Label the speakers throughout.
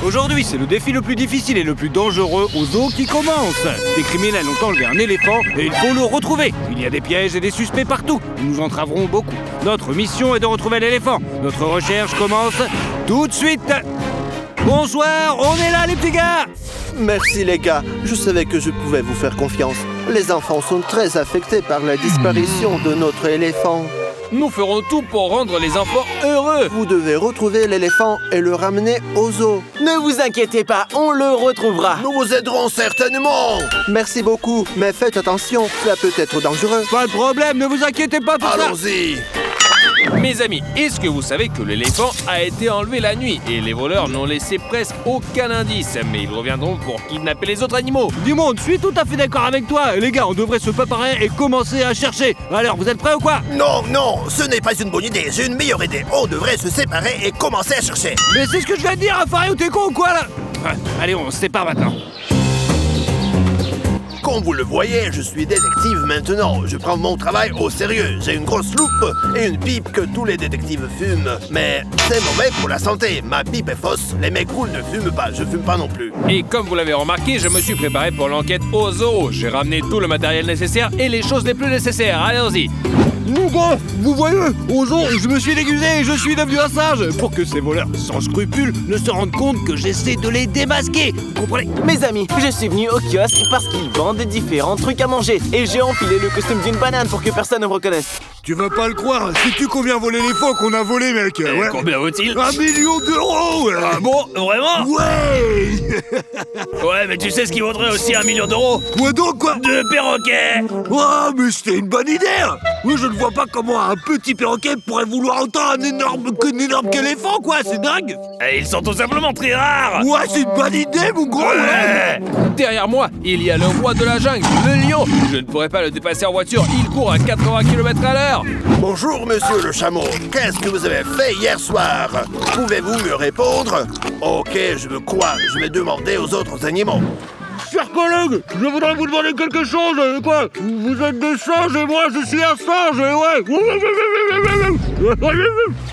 Speaker 1: Aujourd'hui, c'est le défi le plus difficile et le plus dangereux au zoo qui commence. Des criminels ont enlevé un éléphant et il faut le retrouver. Il y a des pièges et des suspects partout. Nous entraverons beaucoup. Notre mission est de retrouver l'éléphant. Notre recherche commence tout de suite. Bonsoir, on est là les petits gars.
Speaker 2: Merci les gars, je savais que je pouvais vous faire confiance. Les enfants sont très affectés par la disparition de notre éléphant.
Speaker 3: Nous ferons tout pour rendre les enfants heureux.
Speaker 2: Vous devez retrouver l'éléphant et le ramener au zoo.
Speaker 4: Ne vous inquiétez pas, on le retrouvera.
Speaker 5: Nous vous aiderons certainement.
Speaker 2: Merci beaucoup, mais faites attention, cela peut être dangereux.
Speaker 1: Pas de problème, ne vous inquiétez pas pour ça.
Speaker 5: Allons-y.
Speaker 3: Mes amis, est-ce que vous savez que l'éléphant a été enlevé la nuit et les voleurs n'ont laissé presque aucun indice, mais ils reviendront pour kidnapper les autres animaux?
Speaker 1: Dis-moi, je suis tout à fait d'accord avec toi. Les gars, on devrait se préparer et commencer à chercher. Alors, vous êtes prêts ou quoi?
Speaker 5: Non, non, ce n'est pas une bonne idée. J'ai une meilleure idée. On devrait se séparer et commencer à chercher.
Speaker 1: Mais c'est ce que je viens de dire, Fario, t'es con ou quoi là? Allez, on se sépare maintenant.
Speaker 5: Comme vous le voyez, je suis détective maintenant. Je prends mon travail au sérieux. J'ai une grosse loupe et une pipe que tous les détectives fument. Mais c'est mauvais pour la santé. Ma pipe est fausse. Les mecs cool ne fument pas. Je fume pas non plus.
Speaker 3: Et comme vous l'avez remarqué, je me suis préparé pour l'enquête au zoo. J'ai ramené tout le matériel nécessaire et les choses les plus nécessaires. Allons-y.
Speaker 1: Mon gars, vous voyez, au zoo, je me suis déguisé et je suis devenu un singe pour que ces voleurs sans scrupules ne se rendent compte que j'essaie de les démasquer. Vous comprenez?
Speaker 4: Mes amis, je suis venu au kiosque parce qu'ils vendent différents trucs à manger. Et j'ai enfilé le costume d'une banane pour que personne ne me reconnaisse.
Speaker 6: Tu vas pas le croire, sais-tu combien vaut l'éléphant qu'on a volé, mec? Ouais.
Speaker 3: Combien vaut-il?
Speaker 6: 1 million d'euros!
Speaker 3: Ah bon? Vraiment?
Speaker 6: Ouais!
Speaker 3: Ouais, mais tu sais ce qui vaudrait aussi 1 million d'euros?
Speaker 6: Quoi donc, quoi?
Speaker 3: De perroquets!
Speaker 6: Oh, mais c'était une bonne idée! Oui, je ne vois pas comment un petit perroquet pourrait vouloir autant un énorme qu'éléphant, quoi! C'est dingue!
Speaker 3: Et ils sont tout simplement très rares!
Speaker 6: Ouais, c'est une bonne idée, mon gros! Ouais.
Speaker 3: Derrière moi, il y a le roi de la jungle, le lion. Je ne pourrais pas le dépasser en voiture, il court à 80 km à l'heure.
Speaker 5: Bonjour, monsieur le chameau. Qu'est-ce que vous avez fait hier soir? Pouvez-vous me répondre? Ok, je me crois. Je vais demander aux autres animaux.
Speaker 1: Chers collègues, je voudrais vous demander quelque chose. Quoi? Vous êtes des singes et moi je suis un singe, ouais.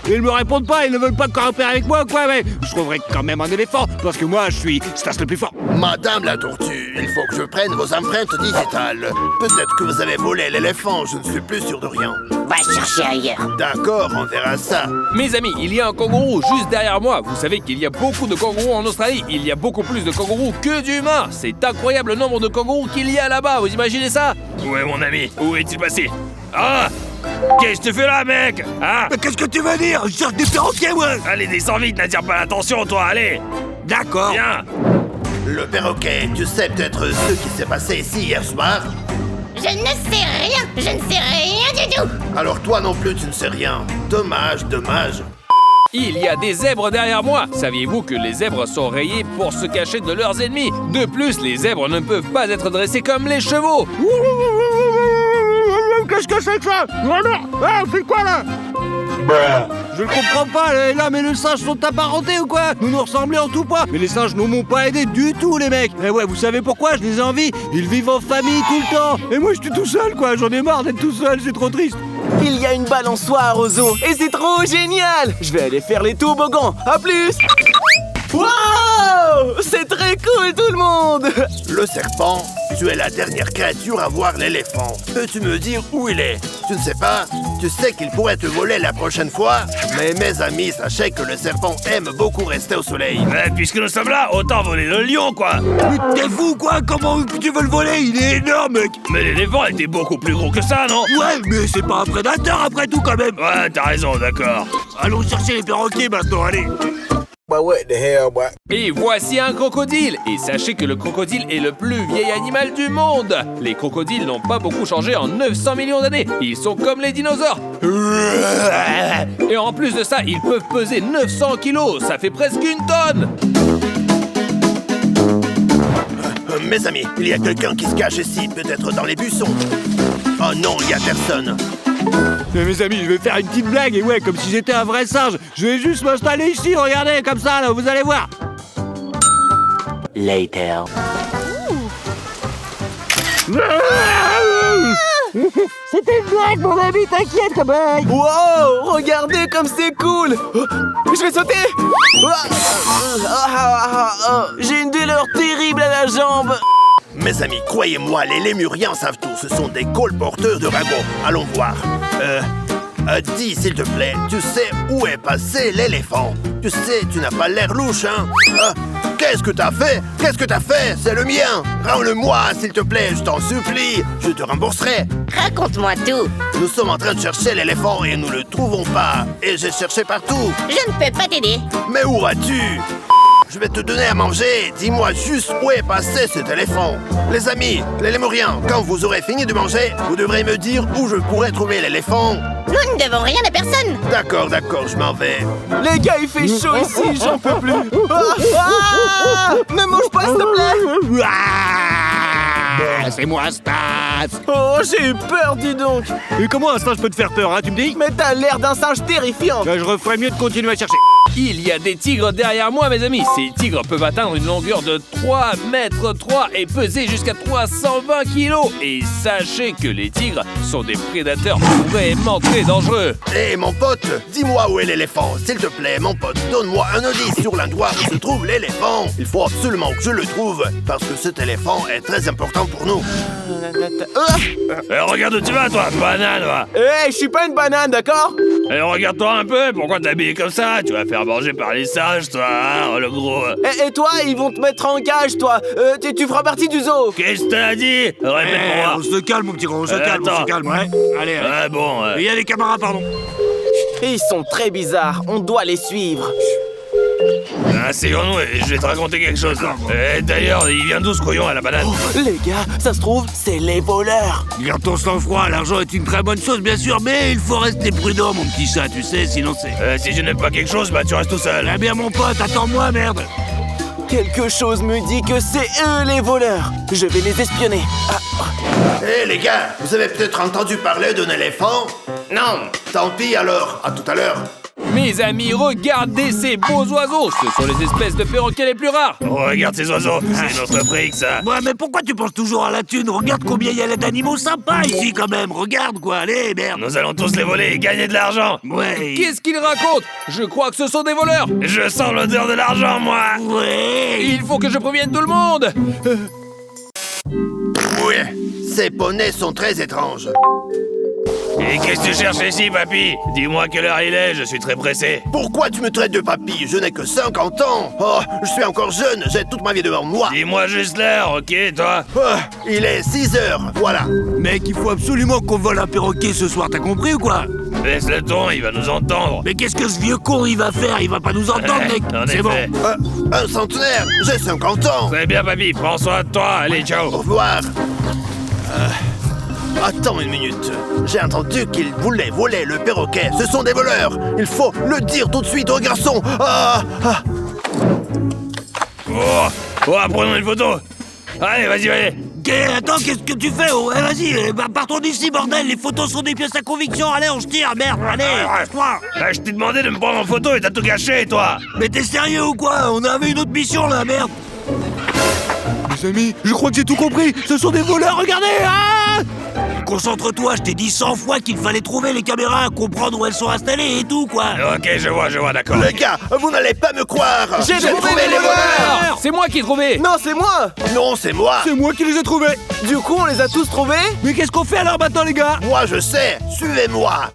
Speaker 1: Ils me répondent pas, ils ne veulent pas coopérer avec moi, quoi, mais je trouverai quand même un éléphant, parce que moi je suis Stas le plus fort.
Speaker 5: Madame la tortue, il faut que je prenne vos empreintes digitales. Peut-être que vous avez volé l'éléphant, je ne suis plus sûr de rien.
Speaker 7: Va chercher ailleurs.
Speaker 5: D'accord, on verra ça.
Speaker 3: Mes amis, il y a un kangourou juste derrière moi. Vous savez qu'il y a beaucoup de kangourous en Australie. Il y a beaucoup plus de kangourous que d'humains. C'est incroyable le nombre de kangourous qu'il y a là-bas. Vous imaginez ça? Ouais, mon ami, où est-il passé? Ah! Qu'est-ce que tu fais là, mec? Ah!
Speaker 6: Mais qu'est-ce que tu veux dire? Je cherche des perroquets, ouais!
Speaker 3: Allez, descends vite, n'attire pas l'attention, toi, allez!
Speaker 6: D'accord.
Speaker 3: Viens!
Speaker 5: Le perroquet, tu sais peut-être ce qui s'est passé ici hier soir?
Speaker 7: Je ne sais rien. Je ne sais rien du tout.
Speaker 5: Alors toi non plus, tu ne sais rien. Dommage, dommage.
Speaker 3: Il y a des zèbres derrière moi. Saviez-vous que les zèbres sont rayés pour se cacher de leurs ennemis? De plus, les zèbres ne peuvent pas être dressés comme les chevaux.
Speaker 1: Qu'est-ce que c'est que ça? Ah, c'est quoi là? Je ne comprends pas, là, mais les singes sont apparentés ou quoi? Nous nous ressemblons en tout point. Mais les singes ne m'ont pas aidé du tout, les mecs. Et ouais, vous savez pourquoi? Je les ai envie. Ils vivent en famille tout le temps. Et moi, je suis tout seul, quoi. J'en ai marre d'être tout seul, c'est trop triste.
Speaker 4: Il y a une balançoire au zoo et c'est trop génial. Je vais aller faire les toboggans. À plus. Wow! C'est très cool, tout le monde.
Speaker 5: Le serpent, tu es la dernière créature à voir l'éléphant. Peux-tu me dire où il est? Tu ne sais pas? Tu sais qu'il pourrait te voler la prochaine fois? Mais mes amis, sachez que le serpent aime beaucoup rester au soleil.
Speaker 3: Puisque nous sommes là, autant voler le lion, quoi.
Speaker 6: Mais t'es fou, quoi? Comment tu veux le voler? Il est énorme, mec!
Speaker 3: Mais l'éléphant était beaucoup plus gros que ça, non?
Speaker 6: Ouais, mais c'est pas un prédateur après tout, quand même!
Speaker 3: Ouais, t'as raison, d'accord.
Speaker 6: Allons chercher les perroquets maintenant, allez!
Speaker 3: Et voici un crocodile. Et sachez que le crocodile est le plus vieil animal du monde. Les crocodiles n'ont pas beaucoup changé en 900 millions d'années. Ils sont comme les dinosaures. Et en plus de ça, ils peuvent peser 900 kilos. Ça fait presque une tonne.
Speaker 5: Mes amis, il y a quelqu'un qui se cache ici, peut-être dans les buissons. Oh non, il y a personne.
Speaker 1: Mais mes amis, je vais faire une petite blague, et ouais, comme si j'étais un vrai singe. Je vais juste m'installer ici, regardez, comme ça, là, vous allez voir.
Speaker 7: Later.
Speaker 8: C'était une blague, mon ami, t'inquiète, cobaye.
Speaker 4: Wow, regardez comme c'est cool. Oh, je vais sauter. J'ai une douleur terrible à la jambe.
Speaker 5: Mes amis, croyez-moi, les lémuriens savent tout. Ce sont des colporteurs de ragots. Allons voir. Dis, s'il te plaît, tu sais où est passé l'éléphant? Tu sais, tu n'as pas l'air louche, hein? Qu'est-ce que t'as fait? Qu'est-ce que t'as fait? C'est le mien! Rends-le-moi, s'il te plaît, je t'en supplie! Je te rembourserai!
Speaker 7: Raconte-moi tout.
Speaker 5: Nous sommes en train de chercher l'éléphant et nous le trouvons pas. Et j'ai cherché partout.
Speaker 7: Je ne peux pas t'aider.
Speaker 5: Mais où vas-tu? Je vais te donner à manger. Dis-moi juste où est passé cet éléphant. Les amis, les lémuriens, quand vous aurez fini de manger, vous devrez me dire où je pourrais trouver l'éléphant.
Speaker 7: Nous ne devons rien à personne.
Speaker 5: D'accord, je m'en vais.
Speaker 4: Les gars, il fait chaud ici, j'en peux plus. Ne mange pas, s'il te plaît.
Speaker 1: C'est moi, Stas.
Speaker 4: Oh, j'ai eu peur, dis donc.
Speaker 1: Et comment un singe peut te faire peur, hein, tu me dis?
Speaker 4: Mais t'as l'air d'un singe terrifiant.
Speaker 1: Je referais mieux de continuer à chercher.
Speaker 3: Il y a des tigres derrière moi, mes amis. Ces tigres peuvent atteindre une longueur de 3 mètres 3 et peser jusqu'à 320 kilos. Et sachez que les tigres sont des prédateurs vraiment très dangereux.
Speaker 5: Hé, mon pote, dis-moi où est l'éléphant. S'il te plaît, mon pote, donne-moi un indice sur l'endroit où se trouve l'éléphant. Il faut absolument que je le trouve, parce que cet éléphant est très important pour nous.
Speaker 3: Regarde où tu vas, toi, banane, va.
Speaker 4: Hé, je suis pas une banane, d'accord?
Speaker 3: Regarde-toi un peu, pourquoi t'es habillé comme ça? Tu vas faire manger par les singes, toi, hein, le gros.
Speaker 4: Et toi, ils vont te mettre en cage, toi. Tu feras partie du zoo.
Speaker 3: Qu'est-ce que t'as dit? Répète pour moi.
Speaker 6: On se calme, mon petit gros, on se calme, on se calme. Ouais. Allez, allez.
Speaker 3: Ouais, bon.
Speaker 6: Il y a des camarades, pardon.
Speaker 4: Ils sont très bizarres, on doit les suivre.
Speaker 3: Asseyons-nous et je vais te raconter quelque chose. D'ailleurs, il vient d'où ce couillon à la banane?
Speaker 4: Les gars, ça se trouve, c'est les voleurs.
Speaker 6: Garde ton sang-froid, l'argent est une très bonne chose, bien sûr, mais il faut rester prudent, mon petit chat, tu sais, sinon c'est...
Speaker 3: Si je n'aime pas quelque chose, bah tu restes tout seul.
Speaker 6: Eh bien, mon pote, attends-moi, merde.
Speaker 4: Quelque chose me dit que c'est eux les voleurs. Je vais les espionner.
Speaker 5: Hé, les gars, vous avez peut-être entendu parler d'un éléphant? Non. Tant pis alors, à tout à l'heure.
Speaker 3: Mes amis, regardez ces beaux oiseaux. Ce sont les espèces de perroquets les plus rares. Regarde ces oiseaux, c'est notre fric, ça.
Speaker 6: Ouais, mais pourquoi tu penses toujours à la thune? Regarde combien il y a d'animaux sympas ici, quand même. Regarde, quoi, allez, merde.
Speaker 3: Nous allons tous les voler et gagner de l'argent.
Speaker 6: Ouais.
Speaker 3: Qu'est-ce qu'ils racontent? Je crois que ce sont des voleurs. Je sens l'odeur de l'argent, moi.
Speaker 6: Ouais.
Speaker 3: Il faut que je prévienne tout le monde.
Speaker 5: Oui, ces poneys sont très étranges.
Speaker 3: Et qu'est-ce que tu cherches ici, papy? Dis-moi quelle heure il est, je suis très pressé.
Speaker 5: Pourquoi tu me traites de papy? Je n'ai que 50 ans. Oh, je suis encore jeune, j'ai toute ma vie devant moi.
Speaker 3: Dis-moi juste l'heure, ok, toi?
Speaker 5: Il est 6 heures, voilà.
Speaker 6: Mec, il faut absolument qu'on vole un perroquet ce soir, t'as compris ou quoi?
Speaker 3: Laisse le ton, il va nous entendre.
Speaker 6: Mais qu'est-ce que ce vieux con il va faire? Il va pas nous entendre, mec.
Speaker 3: En
Speaker 6: C'est bon.
Speaker 3: effet.
Speaker 5: Un centenaire, j'ai 50 ans.
Speaker 3: Très bien, papy, prends soin de toi, allez,
Speaker 5: Au
Speaker 3: ciao.
Speaker 5: revoir. Attends une minute. J'ai entendu qu'ils voulaient voler le perroquet. Ce sont des voleurs. Il faut le dire tout de suite au garçon.
Speaker 3: Prenons une photo. Allez, vas-y, allez.
Speaker 6: Attends, qu'est-ce que tu fais? Ouais, vas-y, partons d'ici, bordel. Les photos sont des pièces à conviction. Allez, on se tire, merde, allez, reste-toi.
Speaker 3: Je t'ai demandé de me prendre en photo et t'as tout gâché, toi.
Speaker 6: Mais t'es sérieux ou quoi? On avait une autre mission, là, merde.
Speaker 1: Les amis, je crois que j'ai tout compris. Ce sont des voleurs, regardez.
Speaker 6: Concentre-toi, je t'ai dit 100 fois qu'il fallait trouver les caméras, comprendre où elles sont installées et tout, quoi.
Speaker 3: Ok, je vois, d'accord.
Speaker 5: Les gars, vous n'allez pas me croire.
Speaker 4: J'ai trouvé les voleurs.
Speaker 3: C'est moi qui ai trouvé.
Speaker 4: Non, c'est moi.
Speaker 5: Non, c'est moi.
Speaker 1: C'est moi qui les ai trouvés.
Speaker 4: Du coup, on les a tous trouvés.
Speaker 1: Mais qu'est-ce qu'on fait alors maintenant, les gars?
Speaker 5: Moi, je sais. Suivez-moi.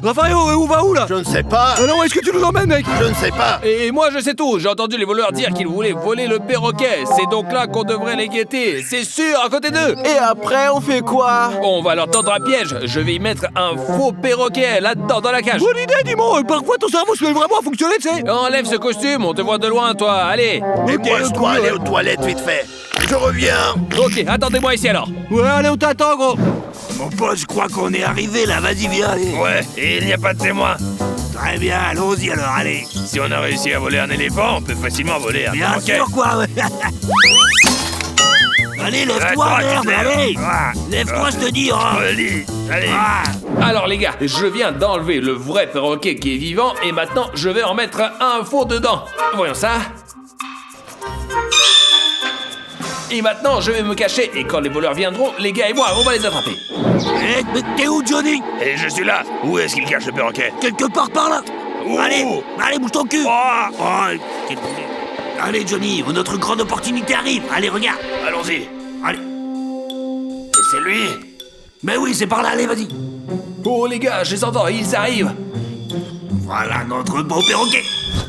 Speaker 1: Raphaël, on va où là?
Speaker 5: Je ne sais pas.
Speaker 1: Alors, où est-ce que tu nous emmènes, mec?
Speaker 5: Je ne sais pas.
Speaker 3: Et moi je sais tout, j'ai entendu les voleurs dire qu'ils voulaient voler le perroquet. C'est donc là qu'on devrait les guetter, c'est sûr, à côté d'eux.
Speaker 4: Et après, on fait quoi?
Speaker 3: On va leur tendre un piège, je vais y mettre un faux perroquet là-dedans, dans la cage.
Speaker 1: Bonne idée, dis-moi. Parfois, ton cerveau se met vraiment à fonctionner, tu sais.
Speaker 3: Enlève ce costume, on te voit de loin, toi, allez.
Speaker 5: Et moi, je dois aller aux toilettes vite fait. Je reviens.
Speaker 3: Ok, attendez-moi ici alors.
Speaker 1: Ouais, allez, on t'attend, gros.
Speaker 6: Mon pote, je crois qu'on est arrivé, là. Vas-y, viens, allez.
Speaker 3: Ouais, et il n'y a pas de témoin.
Speaker 6: Très bien, allons-y alors, allez.
Speaker 3: Si on a réussi à voler un éléphant, on peut facilement voler un
Speaker 6: Bien
Speaker 3: perroquet.
Speaker 6: sûr, quoi, ouais. Allez, lève-toi,
Speaker 3: Ouais,
Speaker 6: merde, allez. Lève-toi, je te dis, hein.
Speaker 3: Allez. Alors les gars, je viens d'enlever le vrai perroquet qui est vivant et maintenant je vais en mettre un faux dedans. Voyons ça. Et maintenant, je vais me cacher. Et quand les voleurs viendront, les gars et moi, on va les attraper.
Speaker 6: Eh, mais t'es où, Johnny?
Speaker 5: Et je suis là. Où est-ce qu'il cache le perroquet?
Speaker 6: Quelque part par là.
Speaker 5: Où?
Speaker 6: Allez, bouge ton cul. Allez, Johnny, notre grande opportunité arrive. Allez, regarde.
Speaker 5: Allons-y.
Speaker 6: Allez.
Speaker 5: Et c'est lui?
Speaker 6: Mais oui, c'est par là, allez, vas-y.
Speaker 3: Oh les gars, je les entends, ils arrivent.
Speaker 6: Voilà notre beau perroquet.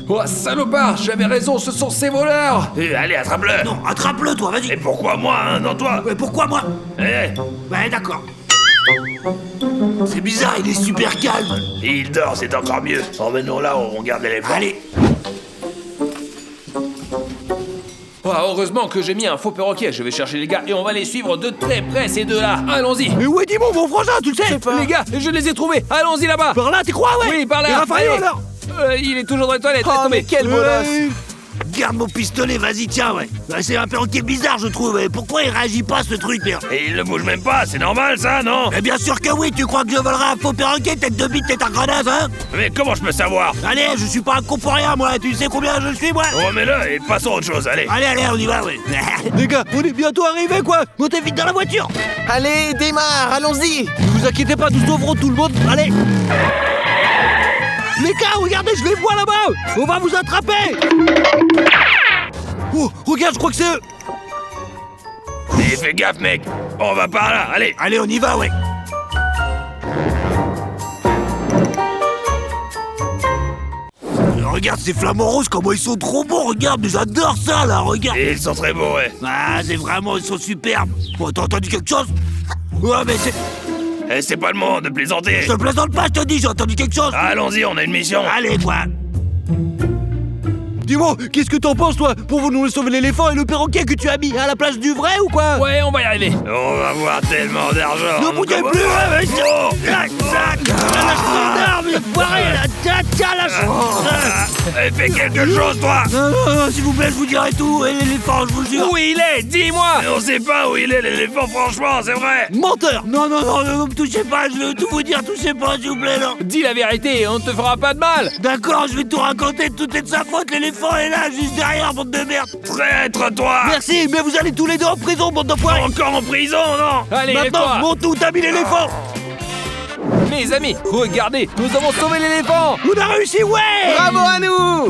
Speaker 3: Oh salopard, j'avais raison, ce sont ces voleurs.
Speaker 5: Allez, attrape-le.
Speaker 6: Non, attrape-le, toi, vas-y.
Speaker 5: Et pourquoi moi, hein, non toi?
Speaker 6: Mais pourquoi moi?
Speaker 5: Eh,
Speaker 6: Ouais, d'accord. C'est bizarre, il est super calme.
Speaker 5: il dort, c'est encore mieux. Emmenons là, on garde l'éléphant.
Speaker 6: Allez.
Speaker 3: Oh, heureusement que j'ai mis un faux perroquet. Je vais chercher les gars et on va les suivre de très près, ces deux-là. Allons-y.
Speaker 1: Mais où est Dimon, mon frangin, tu le sais?
Speaker 3: Les gars, je les ai trouvés. Allons-y là-bas.
Speaker 1: Par là, tu crois, ouais?
Speaker 3: Oui, par là.
Speaker 1: Et Raphaël,
Speaker 3: Allez.
Speaker 1: alors?
Speaker 3: Il est toujours dans les toilettes.
Speaker 4: Oh,
Speaker 3: laisse tomber.
Speaker 4: mais quel bolos!
Speaker 6: Garde mon pistolet, vas-y, tiens, ouais. C'est un perroquet bizarre, je trouve. Et pourquoi il réagit pas, ce truc, merde?
Speaker 5: Et il ne bouge même pas, c'est normal ça, non?
Speaker 6: Mais bien sûr que oui, tu crois que je volerai un faux perroquet, tête de bite, tête à grenade, hein?
Speaker 5: Mais comment je peux savoir?
Speaker 6: Allez, je suis pas un con pour rien, moi. Tu sais combien je suis, moi?
Speaker 5: Remets-le et passons à autre chose, allez.
Speaker 6: Allez, on y va, ouais.
Speaker 1: Les gars, on est bientôt arrivés, quoi!
Speaker 6: Montez vite dans la voiture.
Speaker 4: Allez, démarre, allons-y!
Speaker 1: Ne vous inquiétez pas, nous sauverons tout le monde. Allez! Les gars, regardez, je les vois là-bas! On va vous attraper! Oh, regarde, je crois que c'est eux!
Speaker 5: Et fais gaffe, mec. On va par là, allez.
Speaker 6: Allez, on y va, ouais. Regarde ces flamants roses, comment ils sont trop beaux, regarde, mais j'adore ça, là, regarde.
Speaker 5: Et ils sont très beaux, ouais.
Speaker 6: Ah, c'est vraiment, ils sont superbes. Bon, t'as entendu quelque chose? Ouais, mais c'est...
Speaker 5: Et c'est pas le moment de plaisanter.
Speaker 6: Je te plaisante pas, je te dis, j'ai entendu quelque chose.
Speaker 5: Allons-y, on a une mission.
Speaker 6: Allez, quoi.
Speaker 1: Dis-moi, qu'est-ce que t'en penses, toi? Pour nous sauver l'éléphant et le perroquet que tu as mis à la place du vrai ou quoi?
Speaker 3: Ouais, on va y arriver.
Speaker 5: On va avoir tellement d'argent.
Speaker 6: Ne bougez plus, ouais,
Speaker 5: Oh.
Speaker 6: Tac, tac. Lâche ton arme, il foiré, là. Tiens, lâche.
Speaker 5: Fais quelque chose, toi.
Speaker 6: Non, s'il vous plaît, je vous dirai tout. Et l'éléphant, je vous jure.
Speaker 3: Où il est? Dis-moi.
Speaker 5: Mais on sait pas où il est, l'éléphant, franchement, c'est vrai.
Speaker 1: Menteur!
Speaker 6: Non, ne me touchez pas, je vais tout vous dire, touchez pas, s'il vous plaît, non.
Speaker 3: Dis la vérité, on ne te fera pas de mal.
Speaker 6: D'accord, je vais tout raconter, tout est de sa faute, l'éléphant est là, juste derrière, bande de merde.
Speaker 5: Traître, toi.
Speaker 1: Merci, mais vous allez tous les deux en prison, bande de poires!
Speaker 5: Encore en prison, non?
Speaker 3: Allez,
Speaker 1: Maintenant,
Speaker 3: lève-toi.
Speaker 1: monte où t'as mis l'éléphant!
Speaker 3: Mes amis, regardez, nous avons sauvé l'éléphant.
Speaker 1: On a réussi, ouais!
Speaker 4: Bravo à nous!